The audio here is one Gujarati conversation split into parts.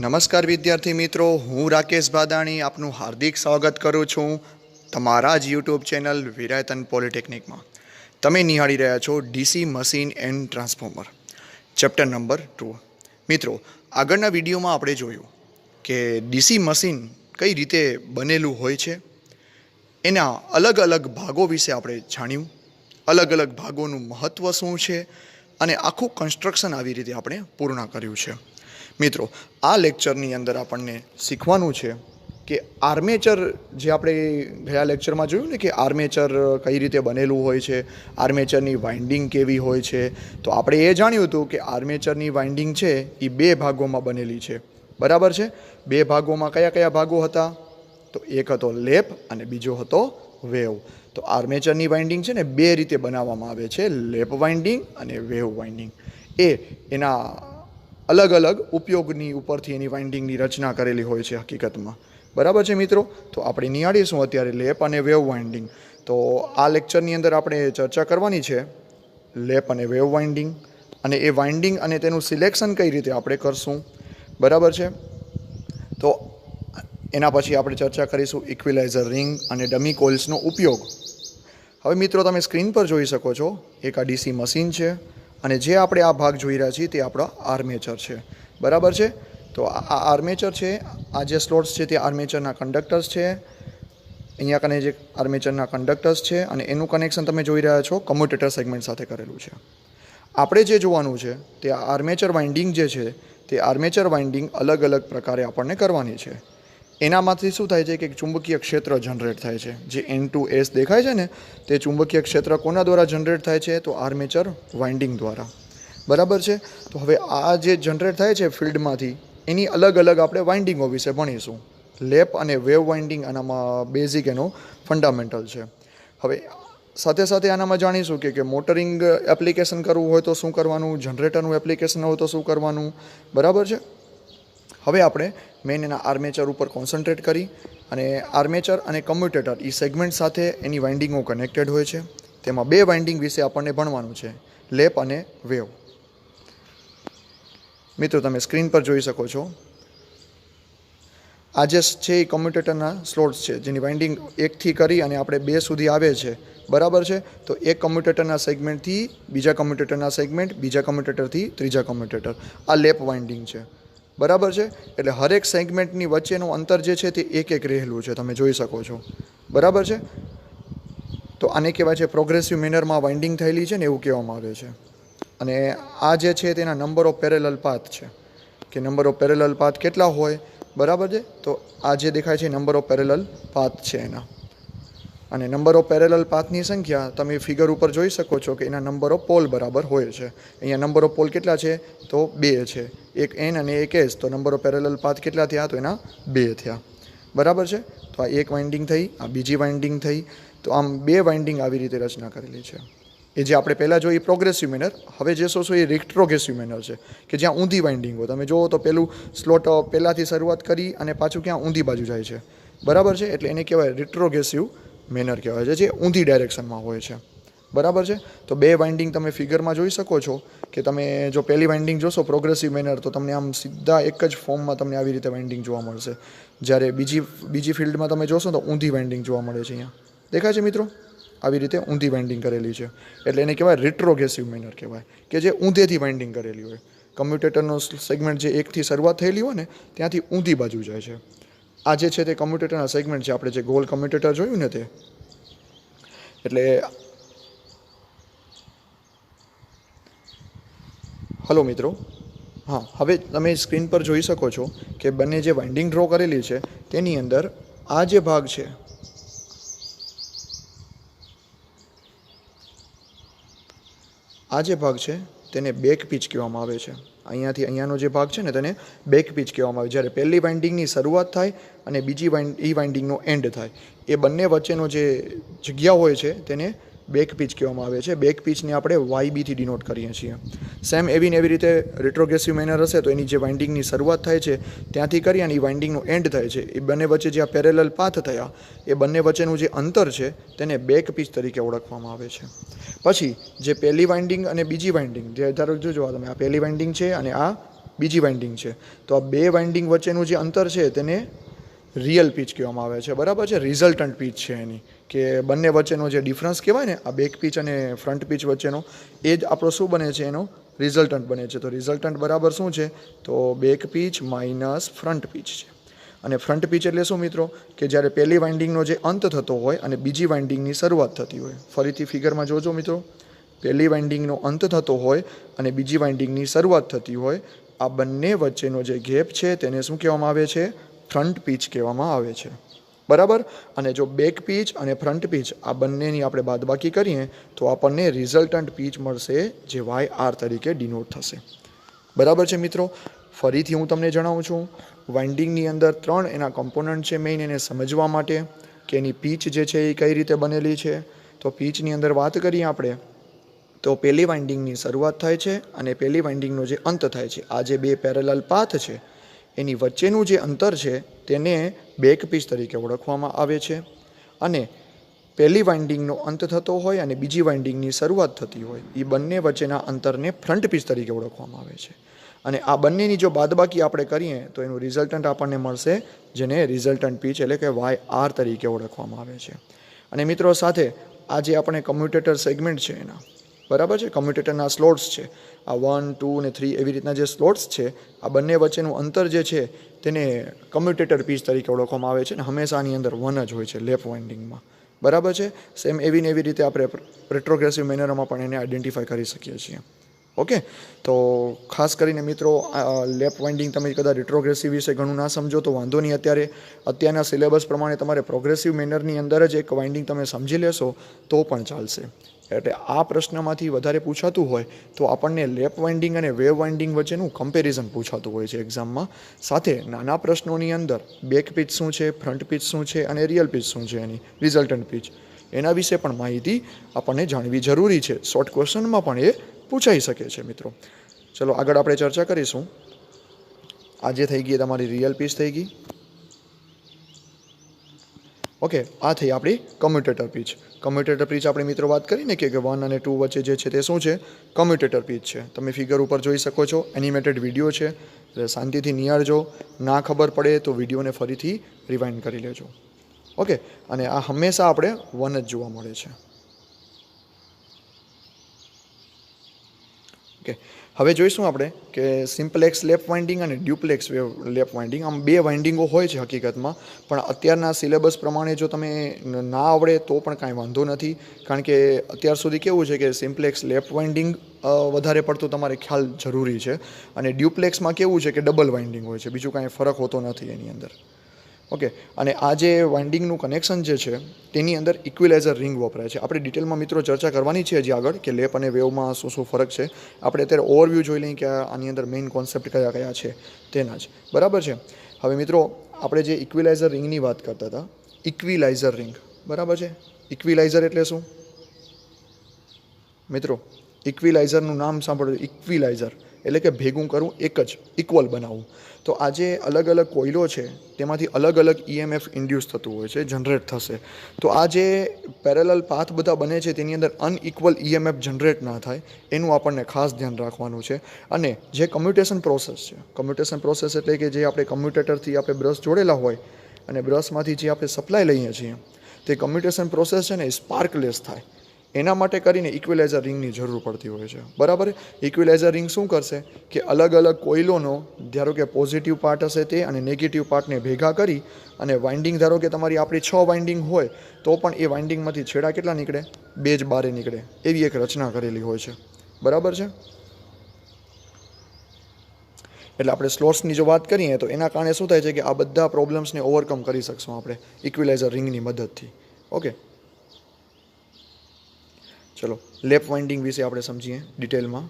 નમસ્કાર વિદ્યાર્થી મિત્રો, હું રાકેશ બાદાણી આપનું હાર્દિક સ્વાગત કરું છું તમારા જ યુટ્યુબ ચેનલ વિરાયતન પોલિટેકનિકમાં. તમે નિહાળી રહ્યા છો DC machine and transformer chapter number 2. મિત્રો, આગળના વિડીયોમાં આપણે જોયું કે ડીસી મશીન કઈ રીતે બનેલું હોય છે, એના અલગ અલગ ભાગો વિશે આપણે જાણ્યું, અલગ અલગ ભાગોનું મહત્ત્વ શું છે અને આખું કન્સ્ટ્રક્શન આવી રીતે આપણે પૂર્ણ કર્યું છે. મિત્રો, આ લેક્ચરની અંદર આપણને શીખવાનું છે કે આર્મેચર, જે આપણે ગયા લેક્ચરમાં જોયું ને કે આર્મેચર કઈ રીતે બનેલું હોય છે, આર્મેચરની વાઇન્ડિંગ કેવી હોય છે. તો આપણે એ જાણ્યું હતું કે આર્મેચરની વાઇન્ડિંગ છે એ બે ભાગોમાં બનેલી છે. બરાબર છે? બે ભાગોમાં કયા કયા ભાગો હતા? તો એક હતો લેપ અને બીજો હતો વેવ. તો આર્મેચરની વાઇન્ડિંગ છે ને બે રીતે બનાવવામાં આવે છે, લેપ વાઇન્ડિંગ અને વેવ વાઇન્ડિંગ. એના અલગ અલગ ઉપયોગની ઉપરથી એની વાઇન્ડિંગની રચના કરેલી હોય છે હકીકતમાં. બરાબર છે મિત્રો? તો આપણે નિહાળીશું અત્યારે લેપ અને વેવ વાઇન્ડિંગ. તો આ લેક્ચરની અંદર આપણે ચર્ચા કરવાની છે લેપ અને વેવ વાઇન્ડિંગ, અને એ વાઇન્ડિંગ અને તેનું સિલેક્શન કઈ રીતે આપણે કરશું. બરાબર છે? તો એના પછી આપણે ચર્ચા કરીશું ઇક્વિલાઇઝર રિંગ અને ડમી કોઇલ્સનો ઉપયોગ. હવે મિત્રો, તમે સ્ક્રીન પર જોઈ શકો છો એક આ ડીસી મશીન છે, અને જે આપણે આ ભાગ જોઈ રહ્યા છીએ તે આપણો આર્મેચર છે. બરાબર છે? તો આ આર્મેચર છે, આ જે સ્લોટ્સ છે તે આર્મેચરના કંડક્ટર્સ છે. અહીંયા કને જે આર્મેચરના કંડક્ટર્સ છે અને એનું કનેક્શન તમે જોઈ રહ્યા છો કમ્યુટેટર સેગમેન્ટ સાથે કરેલું છે. આપણે જે જોવાનું છે તે આર્મેચર વાઇન્ડિંગ જે છે તે આર્મેચર વાઇન્ડિંગ અલગ અલગ પ્રકારે આપણને કરવાની છે. એનામાંથી શું થાય છે કે ચુંબકીય ક્ષેત્ર જનરેટ થાય છે. જે N2S દેખાય છે ને, તે ચુંબકીય ક્ષેત્ર કોના દ્વારા જનરેટ થાય છે? તો આર્મેચર વાઇન્ડિંગ દ્વારા. બરાબર છે? તો હવે આ જે જનરેટ થાય છે ફિલ્ડમાંથી, એની અલગ અલગ આપણે વાઇન્ડિંગો વિશે ભણીશું. લેપ અને વેવ વાઇન્ડિંગ આનામાં બેઝિક એનો ફંડામેન્ટલ છે. હવે સાથે સાથે આનામાં જાણીશું કે મોટરિંગ એપ્લિકેશન કરવું હોય તો શું કરવાનું, જનરેટરનું એપ્લિકેશન હોય તો શું કરવાનું. બરાબર છે? હવે આપણે મેઇન એના આર્મેચર ઉપર કોન્સન્ટ્રેટ કરી, અને આર્મેચર અને કમ્યુટેટર એ સેગમેન્ટ સાથે એની વાઇન્ડિંગો કનેક્ટેડ હોય છે. તેમાં બે વાઇન્ડિંગ વિશે આપણને ભણવાનું છે, લેપ અને વેવ. મિત્રો, તમે સ્ક્રીન પર જોઈ શકો છો આ જે છે એ કમ્યુટેટરના સ્લોટ્સ છે, જેની વાઇન્ડિંગ એકથી કરી અને આપણે બે સુધી આવે છે. બરાબર છે? તો એક કમ્યુટેટરના સેગમેન્ટથી બીજા કમ્યુટેટરના સેગમેન્ટ, બીજા કમ્યુટેટરથી ત્રીજા કમ્યુટેટર, આ લેપ વાઇન્ડિંગ છે. બરાબર છે? એટલે હરેક સેગમેન્ટની વચ્ચેનું અંતર જે છે તે એક એક રહેલું છે, તમે જોઈ શકો છો. બરાબર છે? તો આને કહેવાય છે પ્રોગ્રેસિવ મેનરમાં વાઇન્ડિંગ થયેલી છે ને, એવું કહેવામાં આવે છે. અને આ જે છે તેના નંબર ઓફ પેરેલલ પાથ છે, કે નંબર ઓફ પેરેલલ પાથ કેટલા હોય. બરાબર છે? તો આ જે દેખાય છે નંબર ઓફ પેરેલલ પાથ છે એના. અને નંબર ઓફ પેરેલલ પાથની સંખ્યા તમે ફિગર ઉપર જોઈ શકો છો કે એના નંબર ઓફ પોલ બરાબર હોય છે. અહીંયા નંબર ઓફ પોલ કેટલા છે? તો 2 છે, એક N અને એક S. તો નંબર ઓફ પેરેલલ પાથ કેટલા થયા? તો એના 2 થયા. બરાબર છે? તો આ એક વાઇન્ડિંગ થઈ, આ બીજી વાઇન્ડિંગ થઈ. તો આમ બે વાઇન્ડિંગ આવી રીતે રચના કરેલી છે. એ જે આપણે પહેલાં જોઈ પ્રોગ્રેસિવ મેનર, હવે જે શું એ રિટ્રોગ્રેસિવ મેનર છે, કે જ્યાં ઊંધી વાઇન્ડિંગ હોય. તમે જુઓ તો પેલું સ્લોટ પહેલાંથી શરૂઆત કરી અને પાછું ક્યાં ઊંધી બાજુ જાય છે. બરાબર છે? એટલે એને કહેવાય રિટ્રોગ્રેસિવ મેનર કહેવાય છે, જે ઊંધી ડાયરેક્શનમાં હોય છે. બરાબર છે? તો બે વાઇન્ડિંગ તમે ફિગરમાં જોઈ શકો છો કે તમે જો પહેલી વાઇન્ડિંગ જોશો પ્રોગ્રેસિવ મેનર, તો તમને આમ સીધા એક જ ફોર્મમાં તમને આવી રીતે વાઇન્ડિંગ જોવા મળશે. જ્યારે બીજી ફિલ્ડમાં તમે જોશો તો ઊંધી વાઇન્ડિંગ જોવા મળે છે. અહીંયા દેખાય છે મિત્રો? આવી રીતે ઊંધી વાઇન્ડિંગ કરેલી છે. એટલે એને કહેવાય રિટ્રોગ્રેસિવ મેનર કહેવાય, કે જે ઊંધેથી વાઇન્ડિંગ કરેલી હોય. કમ્યુટેટરનો સેગમેન્ટ જે એકથી શરૂઆત થયેલી હોય ને, ત્યાંથી ઊંધી બાજુ જાય છે. આ જે છે તે કમ્યુટેટરના સેગમેન્ટ છે, આપણે જે ગોલ કમ્યુટેટર જોયું ને તે. એટલે હલો મિત્રો, હા, હવે તમે સ્ક્રીન પર જોઈ શકો છો કે બંને જે વાઇન્ડિંગ ડ્રો કરેલી છે તેની અંદર આ જે ભાગ છે, આ જે ભાગ છે તેને બેક પીચ કહેવામાં આવે છે. અહીંયાથી અહીંયાનો જે ભાગ છે ને તેને બેક પીચ કહેવામાં આવે. જ્યારે પહેલી વાઇન્ડિંગની શરૂઆત થાય અને બીજી વાઇન્ડિંગનો એન્ડ થાય, એ બંને વચ્ચેનો જે જગ્યા હોય છે તેને બેક પીચ કહેવામાં આવે છે. બેક પીચને આપણે YB થી ડિનોટ કરીએ છીએ. સેમ એવી રીતે રિટ્રોગ્રેસિવ મેનર હશે તો એની જે વાઇન્ડિંગની શરૂઆત થાય છે ત્યાંથી કરી અને એ વાઇન્ડિંગનો એન્ડ થાય છે, એ બંને વચ્ચે જે આ પેરેલલ પાથ થયા એ બંને વચ્ચેનું જે અંતર છે તેને બેક પીચ તરીકે ઓળખવામાં આવે છે. પછી જે પહેલી વાઇન્ડિંગ અને બીજી વાઇન્ડિંગ, જે ધારો જોજો તમે, આ પહેલી વાઇન્ડિંગ છે અને આ બીજી વાઇન્ડિંગ છે. તો આ બે વાઇન્ડિંગ વચ્ચેનું જે અંતર છે તેને રિયલ પીચ કહેવામાં આવે છે, બરાબર છે. રિઝલ્ટન્ટ પીચ છે એની, કે બંને વચ્ચેનો જે ડિફરન્સ કહેવાય ને આ બેક પીચ અને ફ્રન્ટ પીચ વચ્ચેનો, એ જ આપણો શું બને છે, એનો રિઝલ્ટન્ટ બને છે. તો રિઝલ્ટન્ટ બરાબર શું છે, તો back pitch minus front pitch છે. અને ફ્રન્ટ પીચ એટલે શું મિત્રો, કે જ્યારે પહેલી વાઇન્ડિંગનો જે અંત થતો હોય અને બીજી વાઇન્ડિંગની શરૂઆત થતી હોય. ફરીથી ફિગરમાં જોજો મિત્રો, પહેલી વાઇન્ડિંગનો અંત થતો હોય અને બીજી વાઇન્ડિંગની શરૂઆત થતી હોય, આ બંને વચ્ચેનો જે ગેપ છે તેને શું કહેવામાં આવે છે, ફ્રન્ટ પીચ કહેવામાં આવે છે, બરાબર. અને જો બેક પીચ અને ફ્રન્ટ પીચ આ બંનેની આપણે બાદબાકી કરીએ તો આપણને રિઝલ્ટન્ટ પીચ મળશે, જે YR તરીકે ડિનોટ થશે, બરાબર છે મિત્રો. ફરીથી હું તમને જણાવું છું, વાઇન્ડિંગની અંદર 3 એના કમ્પોનન્ટ છે મેઇન, એને સમજવા માટે કે એની પીચ જે છે એ કઈ રીતે બનેલી છે. તો પીચની અંદર વાત કરીએ આપણે, તો પહેલી વાઇન્ડિંગની શરૂઆત થાય છે અને પહેલી વાઇન્ડિંગનો જે અંત થાય છે, આ જે બે પેરેલલ પાથ છે એની વચ્ચેનું જે અંતર છે તેને બેક પીચ તરીકે ઓળખવામાં આવે છે. અને પહેલી વાઇન્ડિંગનો અંત થતો હોય અને બીજી વાઇન્ડિંગની શરૂઆત થતી હોય, એ બંને વચ્ચેના અંતરને ફ્રન્ટ પીચ તરીકે ઓળખવામાં આવે છે. અને આ બંનેની જો બાદબાકી આપણે કરીએ તો એનું રિઝલ્ટન્ટ આપણને મળશે, જેને રિઝલ્ટન્ટ પીચ એટલે કે YR તરીકે ઓળખવામાં આવે છે. અને મિત્રો સાથે આ જે આપણે કમ્યુટેટર સેગમેન્ટ છે એના, બરાબર છે, કમ્યુટેટરના સ્લોટ્સ છે, આ 1, 2 અને 3 એવી રીતના જે સ્લોટ્સ છે, આ બંને વચ્ચેનું અંતર જે છે તેને કમ્યુટેટર પીચ તરીકે ઓળખવામાં આવે છે. અને હંમેશા આની અંદર 1 જ હોય છે લેફ્ટ વાઇન્ડિંગમાં, બરાબર છે. સેમ એવી ને એવી રીતે આપણે રેટ્રોગ્રેસિવ મેનરમાં પણ એને આઈડેન્ટિફાઈ કરી શકીએ છીએ. ઓકે, તો ખાસ કરીને મિત્રો લેફ્ટ વાઇન્ડિંગ તમે કદાચ રેટ્રોગ્રેસિવ વિશે ઘણું ના સમજો તો વાંધો નહીં, અત્યારના સિલેબસ પ્રમાણે તમારે પ્રોગ્રેસિવ મેનરની અંદર જ એક વાઇન્ડિંગ તમે સમજી લેશો તો પણ ચાલશે. એટલે આ પ્રશ્નમાંથી વધારે પૂછાતું હોય તો આપણને લેફ્ટ વાઇન્ડિંગ અને વેવ વાઇન્ડિંગ વચ્ચેનું કમ્પેરિઝન પૂછાતું હોય છે એક્ઝામમાં. સાથે નાના પ્રશ્નોની અંદર બેક પીચ શું છે, ફ્રન્ટ પીચ શું છે અને રિયલ પીચ શું છે, એની રિઝલ્ટન્ટ પીચ, એના વિશે પણ માહિતી આપણને જાણવી જરૂરી છે. શોર્ટ ક્વેશ્ચનમાં પણ એ પૂછાઈ શકે છે મિત્રો. ચલો આગળ આપણે ચર્ચા કરીશું. આજે થઈ ગઈ તમારી રિયલ પીચ થઈ ગઈ. ઓકે, આ થઈ આપણી કમ્યુટેટર પીચ. કમ્યુટેટર પીચ આપણે મિત્રો વાત કરીને કે 1 અને 2 વચ્ચે જે છે તે શું છે, કમ્યુટેટર પીચ છે. તમે ફિગર ઉપર જોઈ શકો છો, એનિમેટેડ વિડીયો છે, એટલે શાંતિથી નિહાળજો. ના ખબર પડે તો વિડીયોને ફરીથી રિવાઇન્ડ કરી લેજો. ઓકે, અને આ હંમેશા આપણે 1 જ જોવા મળે છે. ઓકે, હવે જોઈશું આપણે કે સિમ્પલેક્સ લેફ્ટ વાઇન્ડિંગ અને ડ્યુપ્લેક્સ લેફ્ટ વાઇન્ડિંગ, આમ બે વાઇન્ડિંગો હોય છે હકીકતમાં. પણ અત્યારના સિલેબસ પ્રમાણે જો તમે ના આવડે તો પણ કાંઈ વાંધો નથી, કારણ કે અત્યાર સુધી કેવું છે કે સિમ્પલેક્સ લેફ્ટ વાઇન્ડિંગ વધારે પડતું તમારે ખ્યાલ જરૂરી છે, અને ડ્યુપ્લેક્સમાં કેવું છે કે ડબલ વાઇન્ડિંગ હોય છે, બીજું કાંઈ ફરક હોતો નથી એની અંદર. ઓકે, અને આ જે વાઇન્ડિંગનું કનેક્શન જે છે તેની અંદર ઇક્વિલાઇઝર રિંગ વપરાય છે. આપણે ડિટેલમાં મિત્રો ચર્ચા કરવાની છે હજી આગળ કે લેપ અને વેવમાં શું શું ફરક છે. આપણે અત્યારે ઓવરવ્યૂ જોઈ લઈએ કે આની અંદર મેઇન કોન્સેપ્ટ કયા કયા છે તેના જ, બરાબર છે. હવે મિત્રો આપણે જે ઇક્વિલાઇઝર રિંગની વાત કરતા હતા, ઇક્વિલાઇઝર રિંગ, બરાબર છે. ઇક્વિલાઇઝર એટલે શું મિત્રો? ઇક્વિલાઇઝરનું નામ સાંભળો, ઇક્વિલાઇઝર એટલે કે ભેગું કરવું, એક જ ઇક્વલ બનાવવું. તો આ જે અલગ અલગ કોઇલો છે તેમાંથી અલગ અલગ EMF ઇન્ડ્યુસ થતું હોય છે, જનરેટ થશે. તો આ જે પેરેલલ પાથ બધા બને છે તેની અંદર અનઇક્વલ EMF જનરેટ ના થાય એનું આપણને ખાસ ધ્યાન રાખવાનું છે. અને જે કમ્યુટેશન પ્રોસેસ છે, કમ્યુટેશન પ્રોસેસ એટલે કે જે આપણે કમ્યુટેટરથી આપણે બ્રશ જોડેલા હોય અને બ્રશમાંથી જે આપણે સપ્લાય લઈએ છીએ તે કમ્યુટેશન પ્રોસેસ છે ને એ સ્પાર્કલેસ થાય, એના માટે કરીને ઇક્વિલાઇઝર રિંગની જરૂર પડતી હોય છે, બરાબર. ઇક્વિલાઇઝર રિંગ શું કરશે કે અલગ અલગ કોઇલોનો ધારો કે પોઝિટિવ પાર્ટ હશે તે અને નેગેટિવ પાર્ટને ભેગા કરી અને વાઇન્ડિંગ, ધારો કે તમારી આપણી 6 વાઇન્ડિંગ હોય તો પણ એ વાઇન્ડિંગમાંથી છેડા કેટલા નીકળે, 2 જ બારે નીકળે, એવી એક રચના કરેલી હોય છે, બરાબર છે. એટલે આપણે સ્લોટ્સની જો વાત કરીએ તો એના કારણે શું થાય છે કે આ બધા પ્રોબ્લેમ્સને ઓવરકમ કરી શકશું આપણે ઇક્વિલાઇઝર રિંગની મદદથી. ઓકે, ચલો લેપ વાઇન્ડિંગ વિશે આપણે સમજીએ ડિટેલમાં.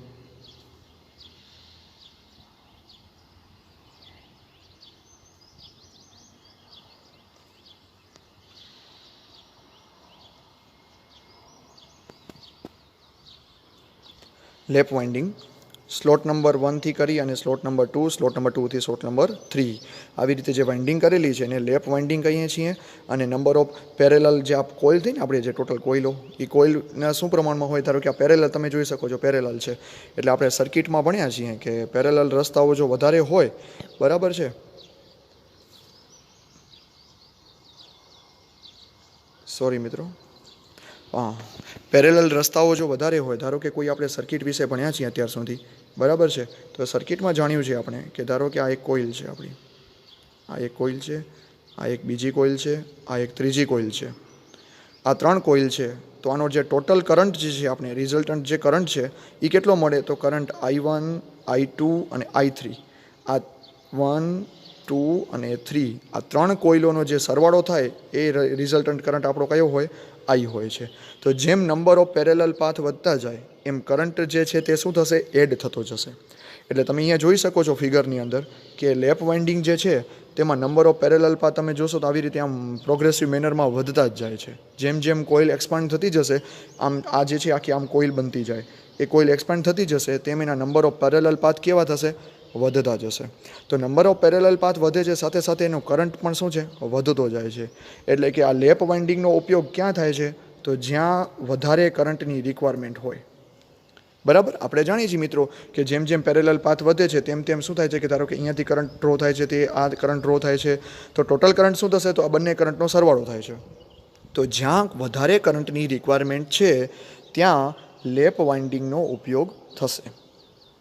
લેપ વાઇન્ડિંગ સ્લોટ નંબર 1 થી કરી અને સ્લોટ નંબર 2, સ્લોટ નંબર 2 થી સ્લોટ નંબર 3 આવી રીતે જે વાઇન્ડિંગ કરેલી છે એને લેપ વાઇન્ડિંગ કહીએ છીએ. અને નંબર ઓફ પેરેલલ જે આ કોઇલ થઈ ને આપણે જે ટોટલ કોઇલો એ કોઇલના શું પ્રમાણમાં હોય, ધારો કે આ પેરેલલ તમે જોઈ શકો છો પેરેલલ છે એટલે આપણે સર્કિટમાં ભણ્યા છીએ કે પેરેલલ રસ્તાઓ જો વધારે હોય, બરાબર છે, સોરી મિત્રો, હા, પેરેલલ રસ્તાઓ જો વધારે હોય, ધારો કે કોઈ આપણે સર્કિટ વિશે ભણ્યા છીએ અત્યાર સુધી, બરાબર છે, તો સર્કિટમાં જાણ્યું છે આપણે કે ધારો કે આ એક કોઇલ છે આપણી, આ એક કોઇલ છે, આ એક બીજી કોઇલ છે, આ એક ત્રીજી કોઇલ છે, આ 3 કોઇલ છે. તો આનો જે ટોટલ કરંટ જે છે આપણે રિઝલ્ટન્ટ જે કરંટ છે એ કેટલો મળે, તો કરંટ I1, I2 અને I3, આ 1, 2 અને 3 આ 3 કોઇલોનો જે સરવાળો થાય એ રિઝલ્ટન્ટ કરંટ આપણો કયો હોય, I હોય છે. તો જેમ નંબર ઓફ પેરેલલ પાથ વધતા જાય એમ કરંટ જે છે તે શું થશે, એડ થતો જશે. એટલે તમે અહીંયા જોઈ શકો છો ફિગરની અંદર કે લેપ વાઇન્ડિંગ જે છે તેમાં નંબર ઓફ પેરેલલ પાથ તમે જોશો તો આવી રીતે આમ પ્રોગ્રેસિવ મેનરમાં વધતા જ જાય છે. જેમ જેમ કોઇલ એક્સપાન્ડ થતી જશે આમ આ જે છે આખી આમ કોઇલ બનતી જાય, એ કોઇલ એક્સપાન્ડ થતી જશે તેમ એના નંબર ઓફ પેરેલલ પાથ કેવા થશે, વધતા જશે. તો નંબર ઓફ પેરેલલ પાથ વધે છે, સાથે સાથે એનો કરંટ પણ શું છે, વધતો જાય છે. એટલે કે આ લેપ વાઇન્ડિંગનો ઉપયોગ ક્યાં થાય છે, તો જ્યાં વધારે કરંટની રિક્વાયરમેન્ટ હોય. બરાબર, આપણે જાણીએ છીએ મિત્રો કે જેમ જેમ પેરેલલ પાથ વધે છે તેમ તેમ શું થાય છે કે ધારો કે અહીંયાથી કરંટ ડ્રો થાય છે, તે આ કરંટ ડ્રો થાય છે, તો ટોટલ કરંટ શું થશે, તો આ બંને કરંટનો સરવાળો થાય છે. તો જ્યાં વધારે કરંટની રિક્વાયરમેન્ટ છે ત્યાં લેપ વાઇન્ડિંગનો ઉપયોગ થશે.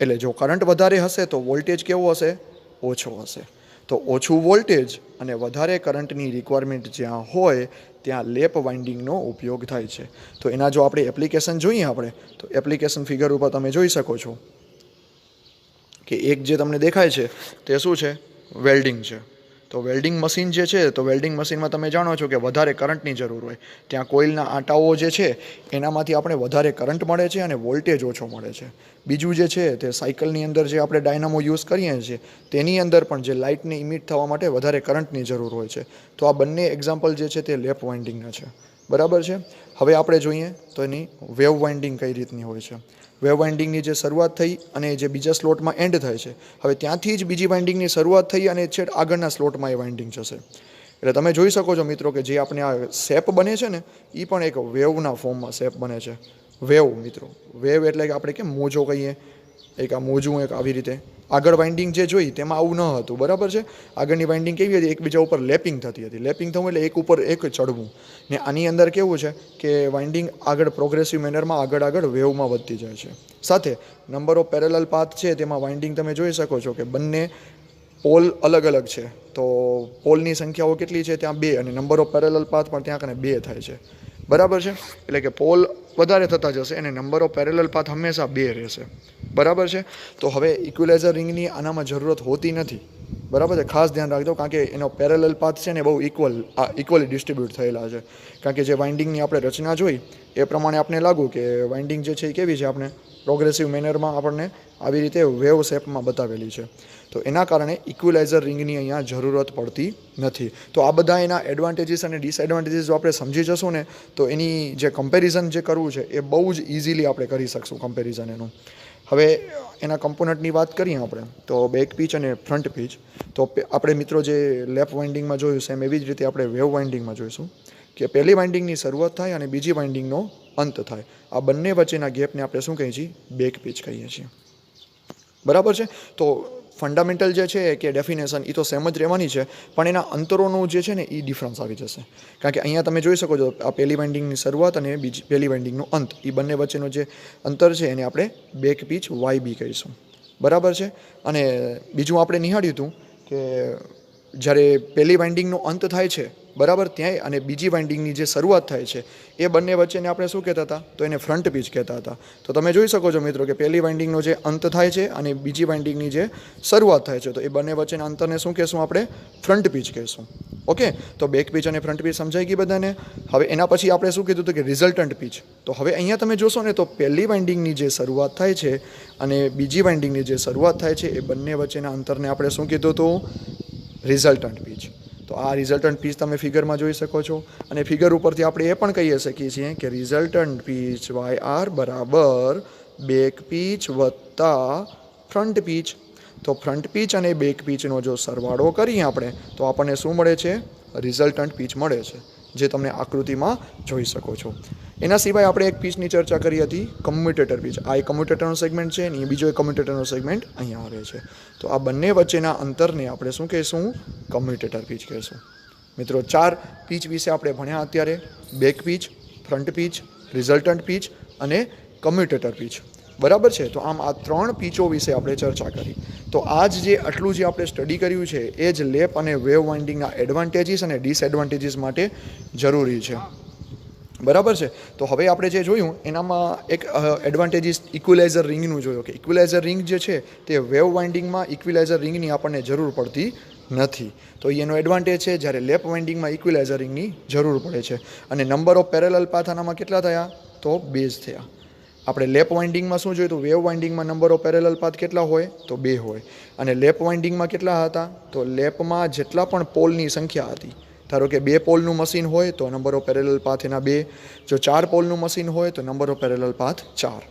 એટલે જો કરંટ વધારે હશે તો વોલ્ટેજ કેવો હશે, ઓછો હશે. તો ઓછું વોલ્ટેજ અને વધારે કરંટની રિક્વાયરમેન્ટ જ્યાં હોય ત્યાં લેપ વાઇન્ડિંગનો ઉપયોગ થાય છે. તો એના જો આપણે એપ્લિકેશન જોઈએ આપણે તો એપ્લિકેશન ફિગર ઉપર તમે જોઈ શકો છો કે એક જે તમને દેખાય છે તે શું છે, વેલ્ડિંગ છે. તો વેલ્ડિંગ મશીન જે છે, તો વેલ્ડિંગ મશીનમાં તમે જાણો છો કે વધારે કરંટની જરૂર હોય, ત્યાં કોઇલના આંટાઓ જે છે એનામાંથી આપણે વધારે કરંટ મળે છે અને વોલ્ટેજ ઓછો મળે છે. બીજું જે છે તે સાયકલની અંદર જે આપણે ડાયનામો યુઝ કરીએ છીએ તેની અંદર પણ જે લાઇટને ઇમિટ થવા માટે વધારે કરંટની જરૂર હોય છે. તો આ બંને એક્ઝામ્પલ જે છે તે લેપ વાઇન્ડિંગના છે, બરાબર છે. હવે આપણે જોઈએ તો એની વેવ વાઇન્ડિંગ કઈ રીતની હોય છે. વેવ વાઇન્ડિંગની જે શરૂઆત થઈ અને જે બીજા સ્લોટમાં એન્ડ થાય છે, હવે ત્યાંથી જ બીજી વાઇન્ડિંગની શરૂઆત થઈ અને છેક આગળના સ્લોટમાં એ વાઇન્ડિંગ જશે. એટલે તમે જોઈ શકો છો મિત્રો કે જે આપણે આ શેપ બને છે ને એ પણ એક વેવના ફોર્મમાં શેપ બને છે. વેવ મિત્રો, વેવ એટલે કે આપણે કેમ મોજો કહીએ, એક આ મોજું એક આવી રીતે. આગળ વાઇન્ડિંગ જે જોઈ તેમાં આવું ન હતું, બરાબર છે. આગળની વાઇન્ડિંગ કેવી હતી, એકબીજા ઉપર લેપિંગ થતી હતી. લેપિંગ થવું એટલે એક ઉપર એક ચડવું. ને આની અંદર કેવું છે કે વાઇન્ડિંગ આગળ પ્રોગ્રેસિવ મેનરમાં આગળ વેવમાં વધતી જાય છે. સાથે નંબર ઓફ પેરેલલ પાથ છે તેમાં વાઇન્ડિંગ તમે જોઈ શકો છો કે બંને પોલ અલગ અલગ છે. તો પોલની સંખ્યાઓ કેટલી છે, ત્યાં 2, અને નંબર ઓફ પેરેલલ પાથ પણ ત્યાં કને 2 થાય છે, બરાબર છે. એટલે કે પોલ વધારે થતા જશે અને નંબર ઓફ પેરેલલ પાથ હંમેશા 2 રહેશે, બરાબર છે. તો હવે ઇક્વિલાઇઝર રિંગની આનામાં જરૂરત હોતી નથી, બરાબર છે. ખાસ ધ્યાન રાખજો કારણ કે એનો પેરેલલ પાથ છે ને બહુ ઇક્વલી ડિસ્ટ્રીબ્યુટ થયેલા છે. કારણ કે જે વાઇન્ડિંગની આપણે રચના જોઈ એ પ્રમાણે આપણે લાગુ કે વાઇન્ડિંગ જે છે એ કેવી છે, આપણે પ્રોગ્રેસિવ મેનરમાં આપણને આવી રીતે વેવ શેપમાં બતાવેલી છે. તો એના કારણે ઇક્વિલાઇઝર રિંગની અહીંયા જરૂરત પડતી નથી. તો આ બધા એના એડવાન્ટેજીસ અને ડિસએડવાન્ટેજીસ જો આપણે સમજી જશું ને તો એની જે કમ્પેરિઝન જે કરવું છે એ બહુ જ ઇઝીલી આપણે કરી શકશું કમ્પેરિઝન એનું. હવે એના કમ્પોનન્ટની વાત કરીએ આપણે તો બેક પીચ અને ફ્રન્ટ પીચ. તો આપણે મિત્રો જે લેપ વાઇન્ડિંગમાં જોયું સેમ એવી જ રીતે આપણે વેવ વાઇન્ડિંગમાં જોઈશું કે પહેલી વાઇન્ડિંગની શરૂઆત થાય અને બીજી વાઇન્ડિંગનો અંત થાય. આ બંને વચ્ચેના ગેપને આપણે શું કહીએ છીએ, બેક પીચ કહીએ છીએ, બરાબર છે. તો ફંડામેન્ટલ જે છે કે ડેફિનેશન એ તો સેમ જ રહેવાની છે, પણ એના અંતરોનું જે છે ને એ ડિફરન્સ આવી જશે. કારણ કે અહીંયા તમે જોઈ શકો છો આ પહેલી વાઇન્ડિંગની શરૂઆત અને પહેલી વાઇન્ડિંગનો અંત, એ બંને વચ્ચેનો જે અંતર છે એને આપણે બેક પીચ YB કહીશું, બરાબર છે. અને બીજું આપણે નિહાળ્યું હતું કે જ્યારે પહેલી વાઇન્ડિંગનો અંત થાય છે, બરાબર, ત્યાંય અને બીજી વાઇન્ડિંગની જે શરૂઆત થાય છે એ બંને વચ્ચેને આપણે શું કહેતા હતા, તો એને ફ્રન્ટ પીચ કહેતા હતા. તો તમે જોઈ શકો છો મિત્રો કે પહેલી વાઇન્ડિંગનો જે અંત થાય છે અને બીજી વાઇન્ડિંગની જે શરૂઆત થાય છે તો એ બંને વચ્ચેના અંતરને શું કહેશું, આપણે ફ્રન્ટ પીચ કહીશું. ઓકે, તો બેક પીચ અને ફ્રન્ટ પીચ સમજાઈ ગઈ બધાને. હવે એના પછી આપણે શું કીધું હતું કે રિઝલ્ટન્ટ પીચ. તો હવે અહીંયા તમે જોશો ને તો પહેલી વાઇન્ડિંગની જે શરૂઆત થાય છે અને બીજી વાઇન્ડિંગની જે શરૂઆત થાય છે એ બંને વચ્ચેના અંતરને આપણે શું કીધું હતું, રિઝલ્ટન્ટ પીચ. તો આ રિઝલ્ટન્ટ પીચ તમે ફિગરમાં જોઈ શકો છો. અને ફિગર ઉપરથી આપણે એ પણ કહી શકીએ છીએ કે રિઝલ્ટન્ટ પીચ YR બરાબર બેક પીચ વત્તા ફ્રન્ટ પીચ. તો ફ્રન્ટ પીચ અને બેક પીચનો જો સરવાળો કરીએ આપણે તો આપણને શું મળે છે? રિઝલ્ટન્ટ પીચ મળે છે, જે તમને આકૃતિમાં જોઈ શકો છો. એના સિવાય આપણે એક પીચની ચર્ચા કરી હતી, કમ્યુટેટર પીચ. આ એક કમ્યુટેટરનો સેગમેન્ટ છે અને બીજો એક કમ્યુટેટરનો સેગમેન્ટ અહીંયા આવે છે. તો આ બંને વચ્ચેના અંતરને આપણે શું કહીશું? કમ્યુટેટર પીચ કહીશું. મિત્રો 4 પીચ વિશે આપણે ભણ્યા અત્યારે: back pitch, front pitch, resultant pitch અને કમ્યુટેટર પીચ. બરાબર છે? તો આમ આ 3 પીચો વિશે આપણે ચર્ચા કરી. તો આજ જે આટલું જે આપણે સ્ટડી કર્યું છે એ જ લેપ અને વેવ વાઇન્ડિંગના એડવાન્ટેજીસ અને ડિસએડવાન્ટેજીસ માટે જરૂરી છે. બરાબર છે? તો હવે આપણે જે જોયું એનામાં એક એડવાન્ટેજીસ ઇક્વિલાઇઝર રિંગનું જોયું કે ઇક્વિલાઇઝર રિંગ જે છે તે વેવ વાઇન્ડિંગમાં ઇક્વિલાઇઝર રિંગની આપણને જરૂર પડતી નથી. તો એનો એડવાન્ટેજ છે. જ્યારે લેપ વાઇન્ડિંગમાં ઇક્વિલાઇઝર રિંગની જરૂર પડે છે. અને નંબર ઓફ પેરેલલ પાથ આનામાં કેટલા થયા? તો 2 જ થયા. આપણે લેપ વાઇન્ડિંગમાં શું જોયું? તો વેવ વાઇન્ડિંગમાં નંબર ઓફ પેરેલલ પાથ કેટલા હોય? તો 2 હોય. અને લેપ વાઇન્ડિંગમાં કેટલા હતા? તો લેપમાં જેટલા પણ પોલની સંખ્યા હતી, ધારો કે 2 પોલનું મશીન હોય તો નંબર ઓફ પેરેલલ પાથ એના 2. જો 4 પોલનું મશીન હોય તો નંબર ઓફ પેરેલલ પાથ 4.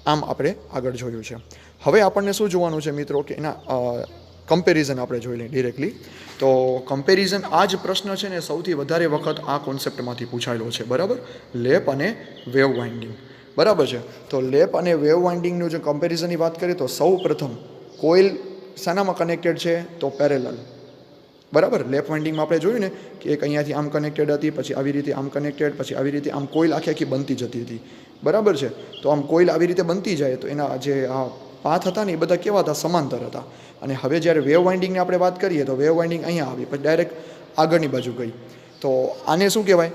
આમ આપણે આગળ જોયું છે. હવે આપણને શું જોવાનું છે મિત્રો? કે એના કમ્પેરિઝન આપણે જોઈ લઈએ ડિરેક્ટલી. તો કમ્પેરિઝન, આ જ પ્રશ્ન છે ને સૌથી વધારે વખત આ કોન્સેપ્ટમાંથી પૂછાયેલો છે. બરાબર? લેપ અને વેવ વાઇન્ડિંગ. બરાબર છે? તો લેપ અને વેવ વાઇન્ડિંગનું જો કમ્પેરિઝનની વાત કરીએ તો સૌ પ્રથમ કોઇલ શાનામાં કનેક્ટેડ છે? તો પેરેલલ. બરાબર? લેપ વાઇન્ડિંગમાં આપણે જોયું ને કે એક અહીંયાથી આમ કનેક્ટેડ હતી, પછી આવી રીતે આમ કનેક્ટેડ, પછી આવી રીતે આમ કોઇલ આખી બનતી જતી હતી. બરાબર છે? તો આમ કોઇલ આવી રીતે બનતી જાય તો એના જે આ પાથ હતા ને એ બધા કેવા હતા? સમાંતર હતા. અને હવે જ્યારે વેવ વાઇન્ડિંગની આપણે વાત કરીએ તો વેવ વાઇન્ડિંગ અહીંયા આવી, પછી ડાયરેક્ટ આગળની બાજુ ગઈ. તો આને શું કહેવાય?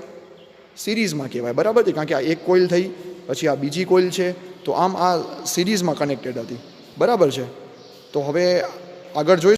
સિરીઝમાં કહેવાય. બરાબર છે? કારણ કે આ એક કોઇલ થઈ, પછી આ બીજી કોઇલ છે, તો આમ આ સિરીઝમાં કનેક્ટેડ હતી. બરાબર છે? તો હવે આગળ જોઈ